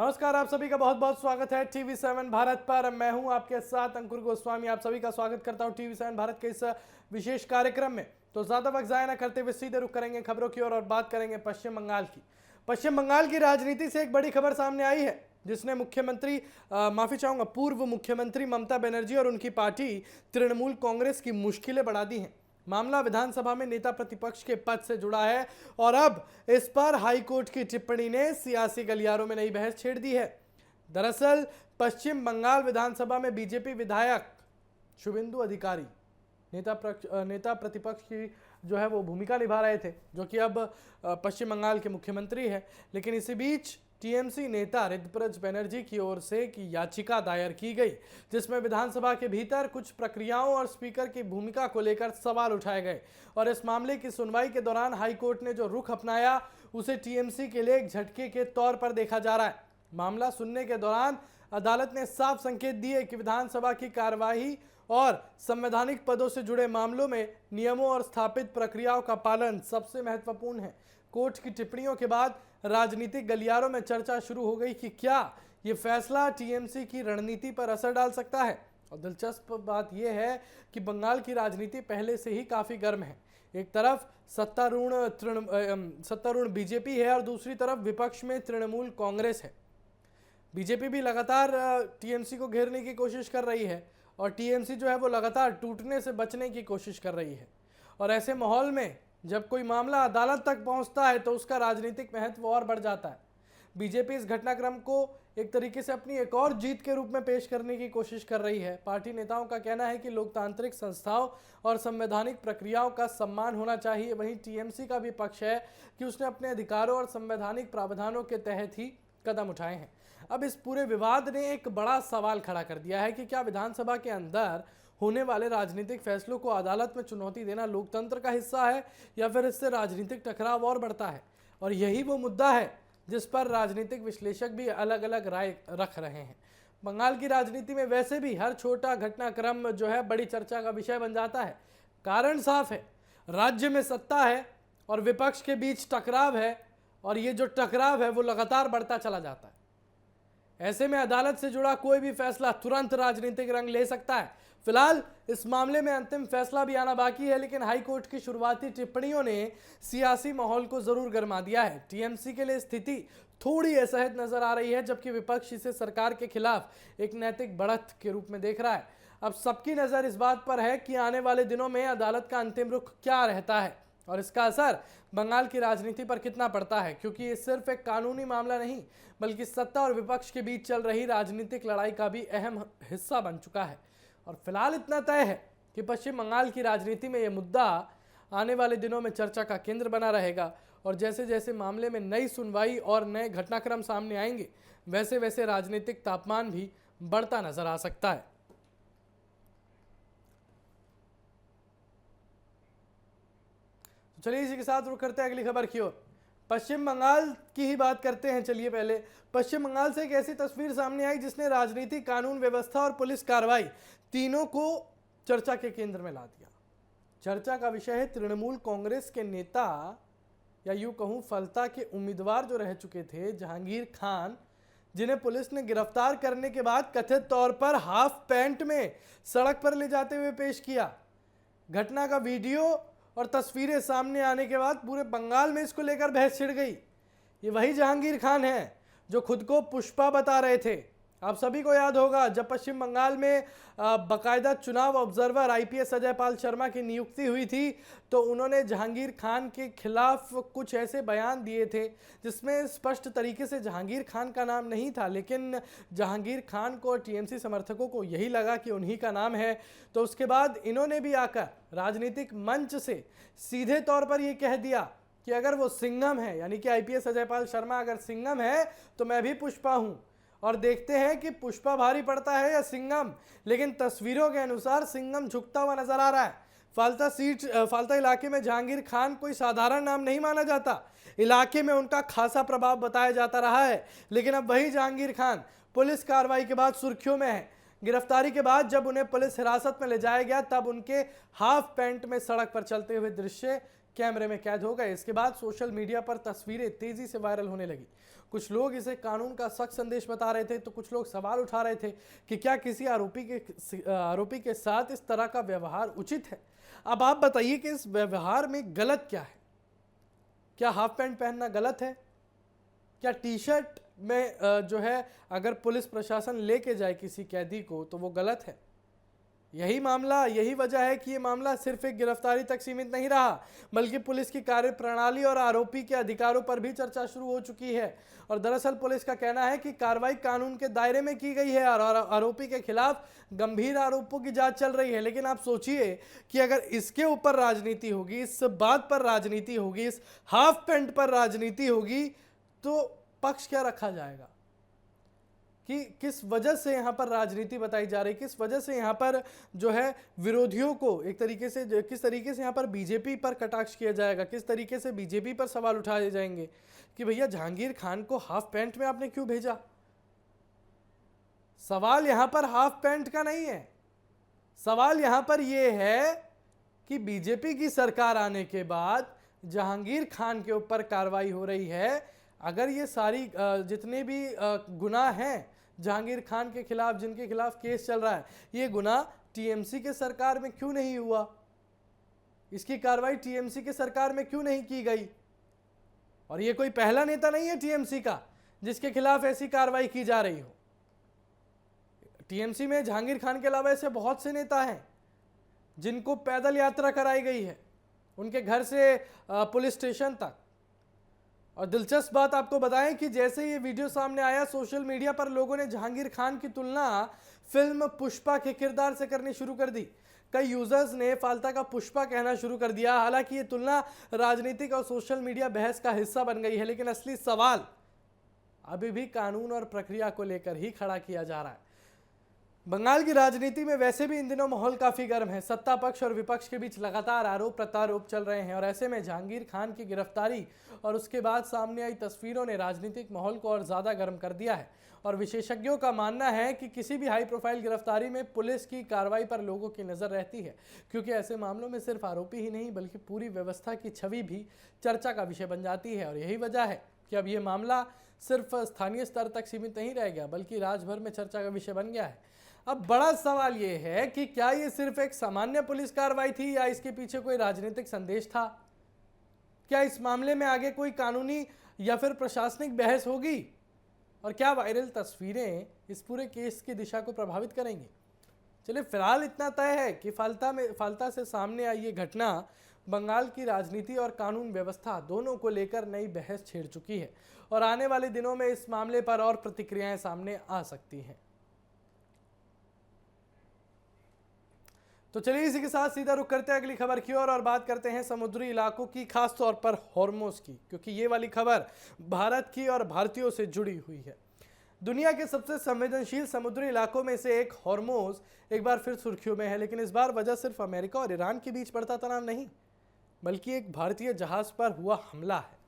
नमस्कार, आप सभी का बहुत बहुत स्वागत है TV7 भारत पर। मैं हूं आपके साथ अंकुर गोस्वामी। आप सभी का स्वागत करता हूं TV7 भारत के इस विशेष कार्यक्रम में। तो ज्यादा वक्त जाया ना करते हुए सीधे रुख करेंगे खबरों की ओर और बात करेंगे पश्चिम बंगाल की। पश्चिम बंगाल की राजनीति से एक बड़ी खबर सामने आई है जिसने पूर्व मुख्यमंत्री ममता बनर्जी और उनकी पार्टी तृणमूल कांग्रेस की मुश्किलें बढ़ा दी हैं। मामला विधानसभा में नेता प्रतिपक्ष के पद से जुड़ा है और अब इस पर हाईकोर्ट की टिप्पणी ने सियासी गलियारों में नई बहस छेड़ दी है। दरअसल पश्चिम बंगाल विधानसभा में बीजेपी विधायक शुभेंदु अधिकारी नेता प्रतिपक्ष की जो है वो भूमिका निभा रहे थे, जो कि अब पश्चिम बंगाल के मुख्यमंत्री है। लेकिन इसी बीच टीएमसी नेता ऋतुपर्ज बनर्जी की ओर से की याचिका दायर की गई, जिसमें विधानसभा के भीतर कुछ प्रक्रियाओं और स्पीकर की भूमिका को लेकर सवाल उठाए गए। और इस मामले की सुनवाई के दौरान हाईकोर्ट ने जो रुख अपनाया उसे टीएमसी के लिए एक झटके के तौर पर देखा जा रहा है। मामला सुनने के दौरान अदालत ने साफ संकेत दिए कि विधानसभा की कार्यवाही और संवैधानिक पदों से जुड़े मामलों में नियमों और स्थापित प्रक्रियाओं का पालन सबसे महत्वपूर्ण है। कोर्ट की टिप्पणियों के बाद राजनीतिक गलियारों में चर्चा शुरू हो गई कि क्या ये फैसला टीएमसी की रणनीति पर असर डाल सकता है। और दिलचस्प बात यह है कि बंगाल की राजनीति पहले से ही काफी गर्म है। एक तरफ सत्तारूढ़ बीजेपी है और दूसरी तरफ विपक्ष में तृणमूल कांग्रेस है। बीजेपी भी लगातार टीएमसी को घेरने की कोशिश कर रही है और टीएमसी जो है वो लगातार टूटने से बचने की कोशिश कर रही है। और ऐसे माहौल में जब कोई मामला अदालत तक पहुंचता है तो उसका राजनीतिक महत्व और बढ़ जाता है। बीजेपी इस घटनाक्रम को एक तरीके से अपनी एक और जीत के रूप में पेश करने की कोशिश कर रही है। पार्टी नेताओं का कहना है कि लोकतांत्रिक संस्थाओं और संवैधानिक प्रक्रियाओं का सम्मान होना चाहिए। वहीं टीएमसी का भी पक्ष है कि उसने अपने अधिकारों और संवैधानिक प्रावधानों के तहत ही कदम उठाए हैं। अब इस पूरे विवाद ने एक बड़ा सवाल खड़ा कर दिया है कि क्या विधानसभा के अंदर होने वाले राजनीतिक फैसलों को अदालत में चुनौती देना लोकतंत्र का हिस्सा है या फिर इससे राजनीतिक टकराव और बढ़ता है। और यही वो मुद्दा है जिस पर राजनीतिक विश्लेषक भी अलग अलग राय रख रहे हैं। बंगाल की राजनीति में वैसे भी हर छोटा घटनाक्रम जो है बड़ी चर्चा का विषय बन जाता है। कारण साफ है, राज्य में सत्ता है और विपक्ष के बीच टकराव है और ये जो टकराव है वो लगातार बढ़ता चला जाता है। ऐसे में अदालत से जुड़ा कोई भी फैसला तुरंत राजनीतिक रंग ले सकता है। फिलहाल इस मामले में अंतिम फैसला भी आना बाकी है, लेकिन हाईकोर्ट की शुरुआती टिप्पणियों ने सियासी माहौल को जरूर गर्मा दिया है। टीएमसी के लिए स्थिति थोड़ी असहज नजर आ रही है, जबकि विपक्ष इसे सरकार के खिलाफ एक नैतिक बढ़त के रूप में देख रहा है। अब सबकी नजर इस बात पर है कि आने वाले दिनों में अदालत का अंतिम रुख क्या रहता है और इसका असर बंगाल की राजनीति पर कितना पड़ता है, क्योंकि ये सिर्फ एक कानूनी मामला नहीं बल्कि सत्ता और विपक्ष के बीच चल रही राजनीतिक लड़ाई का भी अहम हिस्सा बन चुका है। और फिलहाल इतना तय है कि पश्चिम बंगाल की राजनीति में यह मुद्दा आने वाले दिनों में चर्चा का केंद्र बना रहेगा और जैसे जैसे मामले में नई सुनवाई और नए घटनाक्रम सामने आएंगे वैसे वैसे राजनीतिक तापमान भी बढ़ता नजर आ सकता है। चलिए इसी के साथ रुक करते हैं अगली खबर की ओर। पश्चिम बंगाल की ही बात करते हैं। चलिए पहले पश्चिम बंगाल से एक ऐसी तस्वीर सामने आई जिसने राजनीति, कानून व्यवस्था और पुलिस कार्रवाई तीनों को चर्चा के केंद्र में ला दिया। चर्चा का विषय है तृणमूल कांग्रेस के नेता या यूं कहूं फलता के उम्मीदवार जो रह चुके थे जहांगीर खान, जिन्हें पुलिस ने गिरफ्तार करने के बाद कथित तौर पर हाफ पैंट में सड़क पर ले जाते हुए पेश किया। घटना का वीडियो और तस्वीरें सामने आने के बाद पूरे बंगाल में इसको लेकर बहस छिड़ गई। ये वही जहांगीर खान हैं जो खुद को पुष्पा बता रहे थे। आप सभी को याद होगा जब पश्चिम बंगाल में बाकायदा चुनाव ऑब्जर्वर आईपीएस अजय पाल शर्मा की नियुक्ति हुई थी तो उन्होंने जहांगीर खान के खिलाफ कुछ ऐसे बयान दिए थे जिसमें स्पष्ट तरीके से जहांगीर खान का नाम नहीं था, लेकिन जहांगीर खान को टीएमसी समर्थकों को यही लगा कि उन्हीं का नाम है। तो उसके बाद इन्होंने भी आकर राजनीतिक मंच से सीधे तौर पर यह कह दिया कि अगर वो सिंघम है, यानी कि आईपीएस अजय पाल शर्मा अगर सिंघम है तो मैं भी पुष्पा हूं। और देखते हैं कि पुष्पा भारी पड़ता है या सिंघम, लेकिन तस्वीरों के अनुसार सिंघम झुकता हुआ नजर आ रहा है। फालता इलाके में जहांगीर खान कोई साधारण नाम नहीं माना जाता। इलाके में उनका खासा प्रभाव बताया जाता रहा है, लेकिन अब वही जहांगीर खान पुलिस कार्रवाई के बाद सुर्खियों में है। गिरफ्तारी के बाद जब उन्हें पुलिस हिरासत में ले जाया गया तब उनके हाफ पैंट में सड़क पर चलते हुए दृश्य कैमरे में कैद हो गए। इसके बाद सोशल मीडिया पर तस्वीरें तेजी से वायरल होने लगी। कुछ लोग इसे कानून का सख्त संदेश बता रहे थे तो कुछ लोग सवाल उठा रहे थे कि क्या किसी आरोपी के साथ इस तरह का व्यवहार उचित है। अब आप बताइए कि इस व्यवहार में गलत क्या है? क्या हाफ पैंट पहनना गलत है? क्या टी शर्ट में जो है अगर पुलिस प्रशासन लेके जाए किसी कैदी को तो वो गलत है? यही मामला, यही वजह है कि ये मामला सिर्फ एक गिरफ्तारी तक सीमित नहीं रहा, बल्कि पुलिस की कार्यप्रणाली और आरोपी के अधिकारों पर भी चर्चा शुरू हो चुकी है। और दरअसल पुलिस का कहना है कि कार्रवाई कानून के दायरे में की गई है और आरोपी के खिलाफ गंभीर आरोपों की जांच चल रही है। लेकिन आप सोचिए कि अगर इसके ऊपर राजनीति होगी, इस बात पर राजनीति होगी, इस हाफ पैंट पर राजनीति होगी, तो पक्ष क्या रखा जाएगा? कि किस वजह से यहाँ पर राजनीति बताई जा रही, किस वजह से यहाँ पर जो है विरोधियों को एक तरीके से, किस तरीके से यहाँ पर बीजेपी पर कटाक्ष किया जाएगा, किस तरीके से बीजेपी पर सवाल उठाए जाएंगे कि भैया जहांगीर खान को हाफ पैंट में आपने क्यों भेजा। सवाल यहाँ पर हाफ पैंट का नहीं है, सवाल यहाँ पर यह है कि बीजेपी की सरकार आने के बाद जहांगीर खान के ऊपर कार्रवाई हो रही है। अगर ये सारी जितने भी गुनाह हैं जहांगीर खान के खिलाफ, जिनके खिलाफ केस चल रहा है, ये गुनाह टीएमसी के सरकार में क्यों नहीं हुआ? इसकी कार्रवाई टीएमसी के सरकार में क्यों नहीं की गई? और ये कोई पहला नेता नहीं है टीएमसी का जिसके खिलाफ ऐसी कार्रवाई की जा रही हो। टीएमसी में जहांगीर खान के अलावा ऐसे बहुत से नेता हैं जिनको पैदल यात्रा कराई गई है, उनके घर से पुलिस स्टेशन तक। और दिलचस्प बात आपको बताएं कि जैसे ये वीडियो सामने आया, सोशल मीडिया पर लोगों ने जहांगीर खान की तुलना फिल्म पुष्पा के किरदार से करनी शुरू कर दी। कई यूजर्स ने फाल्ता का पुष्पा कहना शुरू कर दिया। हालांकि ये तुलना राजनीतिक और सोशल मीडिया बहस का हिस्सा बन गई है, लेकिन असली सवाल अभी भी कानून और प्रक्रिया को लेकर ही खड़ा किया जा रहा है। बंगाल की राजनीति में वैसे भी इन दिनों माहौल काफी गर्म है। सत्ता पक्ष और विपक्ष के बीच लगातार आरोप प्रत्यारोप चल रहे हैं और ऐसे में जहांगीर खान की गिरफ्तारी और उसके बाद सामने आई तस्वीरों ने राजनीतिक माहौल को और ज्यादा गर्म कर दिया है। और विशेषज्ञों का मानना है कि किसी भी हाई प्रोफाइल गिरफ्तारी में पुलिस की कार्रवाई पर लोगों की नजर रहती है, क्योंकि ऐसे मामलों में सिर्फ आरोपी ही नहीं बल्कि पूरी व्यवस्था की छवि भी चर्चा का विषय बन जाती है। और यही वजह है कि अब ये मामला सिर्फ स्थानीय स्तर तक सीमित नहीं रह गया बल्कि राज्यभर में चर्चा का विषय बन गया है। अब बड़ा सवाल ये है कि क्या ये सिर्फ एक सामान्य पुलिस कार्रवाई थी या इसके पीछे कोई राजनीतिक संदेश था? क्या इस मामले में आगे कोई कानूनी या फिर प्रशासनिक बहस होगी? और क्या वायरल तस्वीरें इस पूरे केस की दिशा को प्रभावित करेंगी? चलिए, फिलहाल इतना तय है कि फाल्ता से सामने आई ये घटना बंगाल की राजनीति और कानून व्यवस्था दोनों को लेकर नई बहस छेड़ चुकी है और आने वाले दिनों में इस मामले पर और प्रतिक्रियाएं सामने आ सकती हैं। तो चलिए इसी के साथ सीधा रुख करते हैं अगली खबर की और बात करते हैं समुद्री इलाकों की, खास तौर पर हॉर्मोज की, क्योंकि ये वाली खबर भारत की और भारतीयों से जुड़ी हुई है। दुनिया के सबसे संवेदनशील समुद्री इलाकों में से एक हॉर्मोज एक बार फिर सुर्खियों में है, लेकिन इस बार वजह सिर्फ अमेरिका और ईरान के बीच बढ़ता तनाव नहीं बल्कि एक भारतीय जहाज पर हुआ हमला है।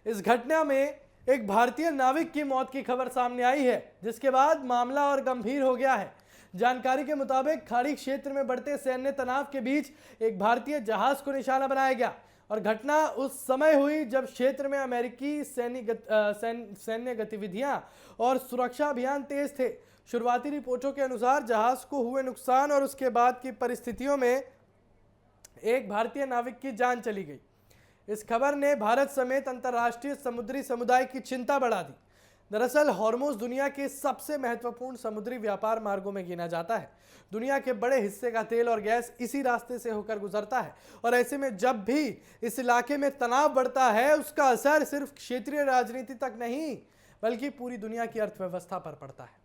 इस घटना में एक भारतीय नाविक की मौत की खबर सामने आई है, जिसके बाद मामला और गंभीर हो गया है। जानकारी के मुताबिक खाड़ी क्षेत्र में बढ़ते सैन्य तनाव के बीच एक भारतीय जहाज को निशाना बनाया गया और घटना उस समय हुई जब क्षेत्र में अमेरिकी सैन्य गतिविधियां और सुरक्षा अभियान तेज थे। शुरुआती रिपोर्टों के अनुसार जहाज को हुए नुकसान और उसके बाद की परिस्थितियों में एक भारतीय नाविक की जान चली गई। इस खबर ने भारत समेत अंतर्राष्ट्रीय समुद्री समुदाय की चिंता बढ़ा दी। दरअसल हॉर्मोज दुनिया के सबसे महत्वपूर्ण समुद्री व्यापार मार्गों में गिना जाता है। दुनिया के बड़े हिस्से का तेल और गैस इसी रास्ते से होकर गुजरता है और ऐसे में जब भी इस इलाके में तनाव बढ़ता है, उसका असर सिर्फ क्षेत्रीय राजनीति तक नहीं बल्कि पूरी दुनिया की अर्थव्यवस्था पर पड़ता है।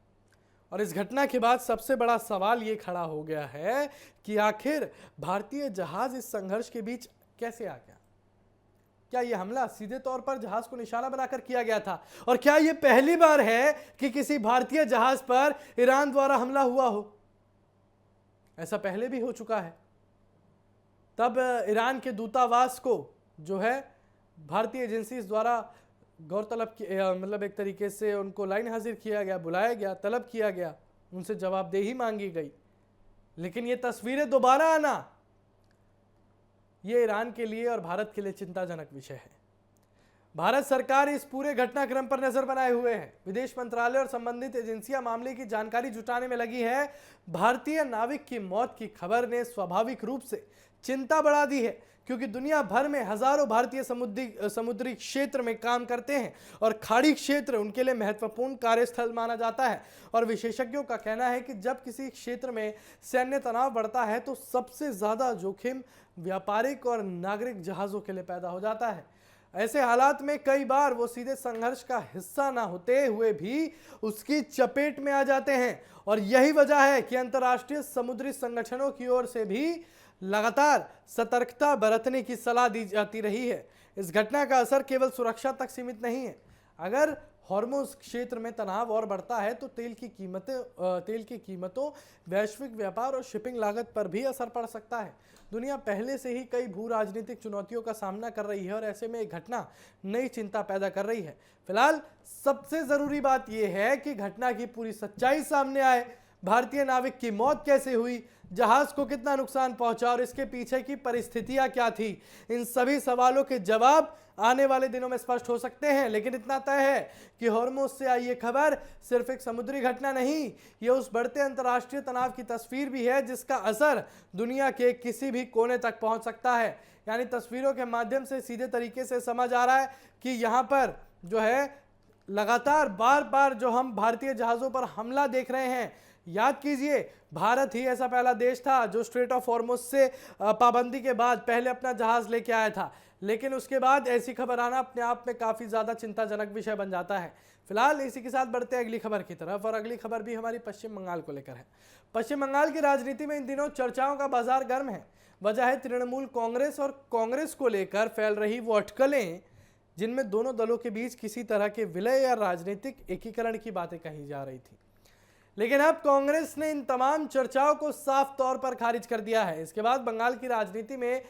और इस घटना के बाद सबसे बड़ा सवाल ये खड़ा हो गया है कि आखिर भारतीय जहाज इस संघर्ष के बीच कैसे आ गया? क्या यह हमला सीधे तौर पर जहाज को निशाना बनाकर किया गया था? और क्या यह पहली बार है कि किसी भारतीय जहाज पर ईरान द्वारा हमला हुआ हो? ऐसा पहले भी हो चुका है। तब ईरान के दूतावास को जो है भारतीय एजेंसीज द्वारा गौरतलब मतलब एक तरीके से उनको लाइन हाजिर किया गया, बुलाया गया, तलब किया गया, उनसे जवाबदेही मांगी गई। लेकिन ये तस्वीरें दोबारा आना ये ईरान के लिए और भारत के लिए चिंताजनक विषय है। भारत सरकार इस पूरे घटनाक्रम पर नजर बनाए हुए है। विदेश मंत्रालय और संबंधित एजेंसियां मामले की जानकारी जुटाने में लगी है। भारतीय नाविक की मौत की खबर ने स्वाभाविक रूप से चिंता बढ़ा दी है, क्योंकि दुनिया भर में हजारों भारतीय समुद्री क्षेत्र में काम करते हैं और खाड़ी क्षेत्र उनके लिए महत्वपूर्ण कार्यस्थल माना जाता है। और विशेषज्ञों का कहना है कि जब किसी क्षेत्र में सैन्य तनाव बढ़ता है तो सबसे ज्यादा जोखिम व्यापारिक और नागरिक जहाजों के लिए पैदा हो जाता है। ऐसे हालात में कई बार वो सीधे संघर्ष का हिस्सा ना होते हुए भी उसकी चपेट में आ जाते हैं, और यही वजह है कि अंतर्राष्ट्रीय समुद्री संगठनों की ओर से भी लगातार सतर्कता बरतने की सलाह दी जाती रही है। इस घटना का असर केवल सुरक्षा तक सीमित नहीं है। अगर हॉर्मुज़ क्षेत्र में तनाव और बढ़ता है तो तेल की कीमतों, वैश्विक व्यापार और शिपिंग लागत पर भी असर पड़ सकता है। दुनिया पहले से ही कई भू राजनीतिक चुनौतियों का सामना कर रही है और ऐसे में एक घटना नई चिंता पैदा कर रही है। फिलहाल सबसे जरूरी बात यह है कि घटना की पूरी सच्चाई सामने आए। भारतीय नाविक की मौत कैसे हुई, जहाज को कितना नुकसान पहुंचा और इसके पीछे की परिस्थितियां क्या थी, इन सभी सवालों के जवाब आने वाले दिनों में स्पष्ट हो सकते हैं। लेकिन इतना तय है कि हॉर्मुज़ से आई ये खबर सिर्फ एक समुद्री घटना नहीं, ये उस बढ़ते अंतर्राष्ट्रीय तनाव की तस्वीर भी है जिसका असर दुनिया के किसी भी कोने तक पहुंच सकता है। यानी तस्वीरों के माध्यम से सीधे तरीके से समझ आ रहा है कि यहाँ पर जो है लगातार बार बार जो हम भारतीय जहाज़ों पर हमला देख रहे हैं। याद कीजिए, भारत ही ऐसा पहला देश था जो स्ट्रेट ऑफ हॉर्मुज़ से पाबंदी के बाद पहले अपना जहाज लेके आया था, लेकिन उसके बाद ऐसी खबर आना अपने आप में काफ़ी ज़्यादा चिंताजनक विषय बन जाता है। फिलहाल इसी के साथ बढ़ते हैं अगली खबर की तरफ, और अगली खबर भी हमारी पश्चिम बंगाल को लेकर है। पश्चिम बंगाल की राजनीति में इन दिनों चर्चाओं का बाजार गर्म है। वजह है तृणमूल कांग्रेस और कांग्रेस को लेकर फैल रही वो अटकलें, जिनमें दोनों दलों के बीच किसी तरह के विलय या राजनीतिक एकीकरण की बातें कही जा रही थी। लेकिन अब कांग्रेस ने इन तमाम चर्चाओं को साफ तौर पर खारिज कर दिया है। इसके बाद बंगाल की राजनीति में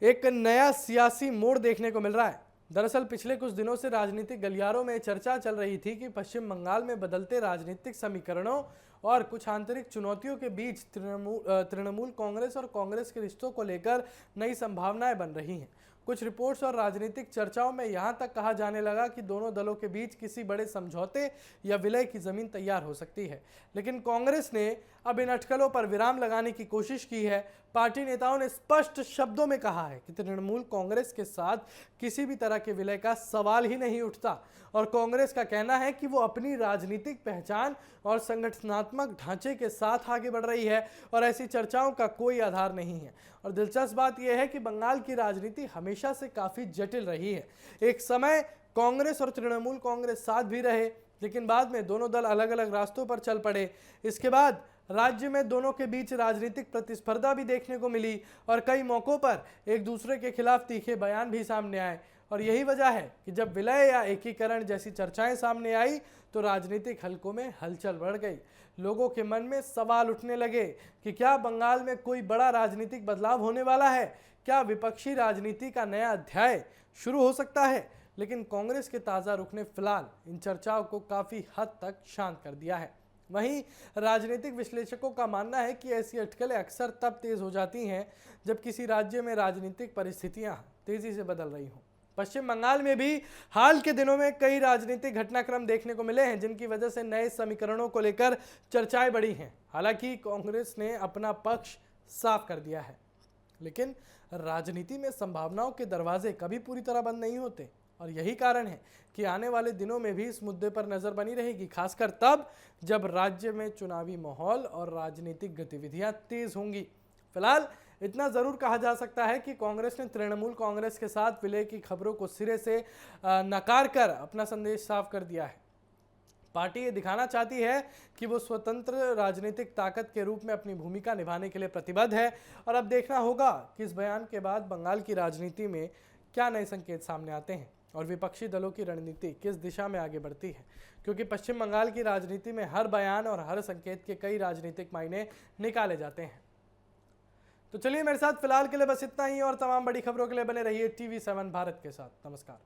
एक नया सियासी मोड़ देखने को मिल रहा है। दरअसल पिछले कुछ दिनों से राजनीतिक गलियारों में चर्चा चल रही थी कि पश्चिम बंगाल में बदलते राजनीतिक समीकरणों और कुछ आंतरिक चुनौतियों के बीच तृणमूल कांग्रेस और कांग्रेस के रिश्तों को लेकर नई संभावनाएं बन रही हैं। कुछ रिपोर्ट्स और राजनीतिक चर्चाओं में यहां तक कहा जाने लगा कि दोनों दलों के बीच किसी बड़े समझौते या विलय की जमीन तैयार हो सकती है। लेकिन कांग्रेस ने अब इन अटकलों पर विराम लगाने की कोशिश की है। पार्टी नेताओं ने स्पष्ट शब्दों में कहा है कि तृणमूल कांग्रेस के साथ किसी भी तरह के विलय का सवाल ही नहीं उठता, और कांग्रेस का कहना है कि वो अपनी राजनीतिक पहचान और संगठनात्मक ढांचे के साथ आगे बढ़ रही है और ऐसी चर्चाओं का कोई आधार नहीं है। और दिलचस्प बात यह है कि बंगाल की राजनीति हमेशा से काफ़ी जटिल रही है। एक समय कांग्रेस और तृणमूल कांग्रेस साथ भी रहे, लेकिन बाद में दोनों दल अलग अलग रास्तों पर चल पड़े। इसके बाद राज्य में दोनों के बीच राजनीतिक प्रतिस्पर्धा भी देखने को मिली और कई मौक़ों पर एक दूसरे के खिलाफ तीखे बयान भी सामने आए। और यही वजह है कि जब विलय या एकीकरण जैसी चर्चाएं सामने आई तो राजनीतिक हलकों में हलचल बढ़ गई। लोगों के मन में सवाल उठने लगे कि क्या बंगाल में कोई बड़ा राजनीतिक बदलाव होने वाला है, क्या विपक्षी राजनीति का नया अध्याय शुरू हो सकता है। लेकिन कांग्रेस के ताज़ा रुख ने फिलहाल इन चर्चाओं को काफ़ी हद तक शांत कर दिया है। वहीं राजनीतिक विश्लेषकों का मानना है कि ऐसी अटकलें अक्सर तब तेज हो जाती हैं जब किसी राज्य में राजनीतिक परिस्थितियां तेजी से बदल रही हों। पश्चिम बंगाल में भी हाल के दिनों में कई राजनीतिक घटनाक्रम देखने को मिले हैं, जिनकी वजह से नए समीकरणों को लेकर चर्चाएं बढ़ी हैं। हालांकि कांग्रेस ने अपना पक्ष साफ कर दिया है, लेकिन राजनीति में संभावनाओं के दरवाजे कभी पूरी तरह बंद नहीं होते, और यही कारण है कि आने वाले दिनों में भी इस मुद्दे पर नजर बनी रहेगी, खासकर तब जब राज्य में चुनावी माहौल और राजनीतिक गतिविधियां तेज होंगी। फिलहाल इतना जरूर कहा जा सकता है कि कांग्रेस ने तृणमूल कांग्रेस के साथ विलय की खबरों को सिरे से नकार कर अपना संदेश साफ कर दिया है। पार्टी ये दिखाना चाहती है कि वो स्वतंत्र राजनीतिक ताकत के रूप में अपनी भूमिका निभाने के लिए प्रतिबद्ध है, और अब देखना होगा कि इस बयान के बाद बंगाल की राजनीति में क्या नए संकेत सामने आते हैं और विपक्षी दलों की रणनीति किस दिशा में आगे बढ़ती है, क्योंकि पश्चिम बंगाल की राजनीति में हर बयान और हर संकेत के कई राजनीतिक मायने निकाले जाते हैं। तो चलिए, मेरे साथ फिलहाल के लिए बस इतना ही, और तमाम बड़ी खबरों के लिए बने रहिए TV7 भारत के साथ। नमस्कार।